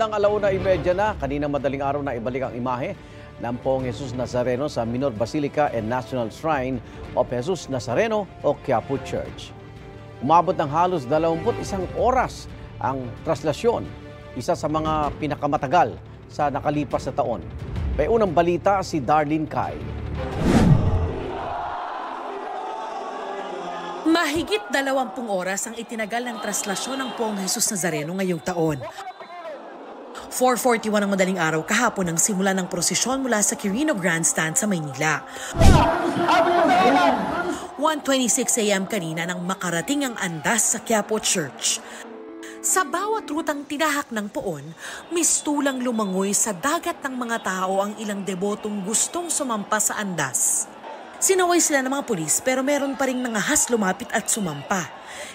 bandang 1:30 na, kaninang madaling araw na ibalik ang imahe ng Poong Jesus Nazareno sa Minor Basilica and National Shrine of Jesus Nazareno o Quiapo Church. Umabot ng halos 21 oras ang traslasyon, isa sa mga pinakamatagal sa nakalipas na taon. May unang balita si Darlene Kai. Mahigit 20 oras ang itinagal ng traslasyon ng Poong Jesus Nazareno ngayong taon. 4:41 ng madaling araw kahapon ang simula ng prosesyon mula sa Quirino Grandstand sa Maynila. 1:26 a.m. kanina nang makarating ang andas sa Quiapo Church. Sa bawat rutang tinahak ng poon, mistulang lumangoy sa dagat ng mga tao ang ilang debotong gustong sumampa sa andas. Sinaway sila ng mga pulis pero meron pa ring nangahas lumapit at sumampa.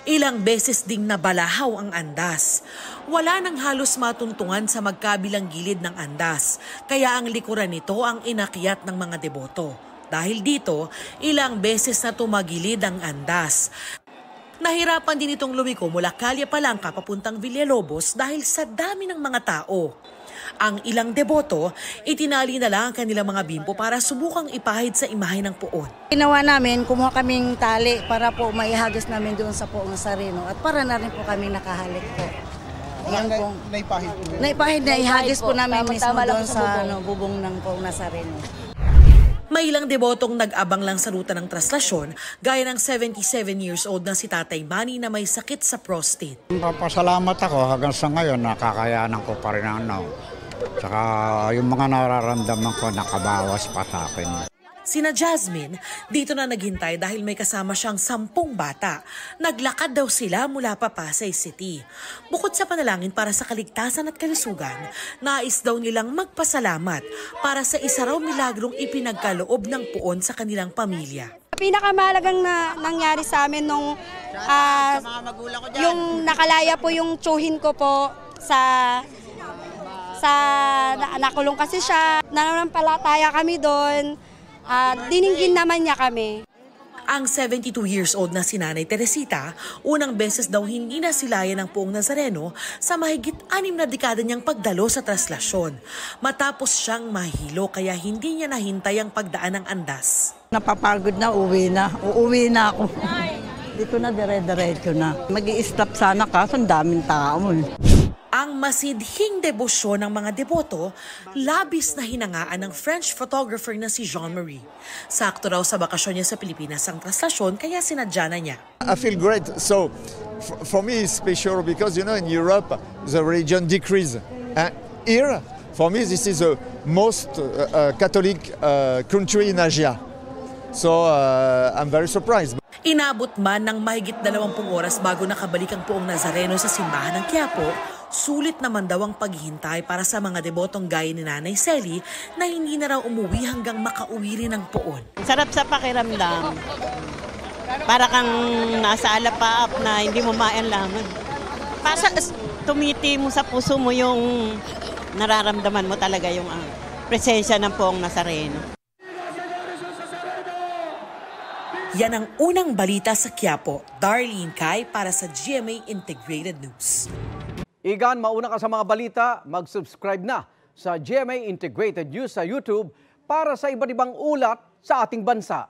Ilang beses ding nabalahaw ang andas. Wala nang halos matuntungan sa magkabilang gilid ng andas, kaya ang likuran nito ang inakyat ng mga deboto. Dahil dito, ilang beses na tumagilid ang andas. Nahirapan din itong lumiko mula Calle Palanca papuntang Villalobos dahil sa dami ng mga tao. Ang ilang deboto, itinali na lang ang kanilang mga bimpo para subukang ipahid sa imahe ng poon. Ginawa namin, kumuha kaming tali para po maihagis namin doon sa Poong Nazareno at para na rin po kami nakahalik po. Yan po. Naipahid na ihagis po namin mismo doon sa bubong ng Poong Nazareno. May ilang debotong nag-abang lang sa ruta ng traslasyon, gaya ng 77 years old na si Tatay Manny na may sakit sa prostate. Papasalamat ako hanggang sa ngayon, nakakayanan ko pa rin ang Saka yung mga nararamdaman ko nakabawas pa sa akin. Sina Jasmine, dito na naghintay dahil may kasama siyang 10 bata. Naglakad daw sila mula pa Pasay City. Bukod sa panalangin para sa kaligtasan at kalusugan, nais daw nilang magpasalamat para sa isa raw milagrong ipinagkaloob ng poon sa kanilang pamilya. Pinakamahalagang nangyari sa amin nung yung nakalaya po yung tsuhin ko po nakulong kasi siya. Nananampalataya kami doon. Diningin naman niya kami. Ang 72 years old na si Nanay Teresita, unang beses daw hindi na silayan ng Poong Nazareno sa mahigit 6 na dekada niyang pagdalo sa traslasyon. Matapos siyang mahilo kaya hindi niya nahintay ang pagdaan ng andas. Napapagod na, uuwi na ako. Dito na dire-diretso na. Mag-i-stop sana kaso ang daming tao. Ang masidhing debosyon ng mga deboto, labis na hinangaan ng French photographer na si Jean-Marie. Sakto raw sa bakasyon niya sa Pilipinas ang traslasyon kaya sinadya na niya. I feel great. So for me it's special because you know in Europe the religion decrease. Here for me this is the most Catholic country in Asia. So I'm very surprised. Inabot man ng mahigit 20 oras bago nakabalik ang Poong Nazareno sa simbahan ng Quiapo, sulit naman daw ang paghihintay para sa mga debotong gaya ni Nanay Selly na hindi na raw umuwi hanggang makauwi rin ang poon. Sarap sa pakiramdam. Para kang nasa alapaap na hindi mo mainlaman. Para tumiti mo sa puso mo yung nararamdaman mo talaga yung presensya ng Poong Nazareno. Yan ang unang balita sa Quiapo. Darlene Kai para sa GMA Integrated News. Igan, mauna ka sa mga balita, mag-subscribe na sa GMA Integrated News sa YouTube para sa iba't ibang ulat sa ating bansa.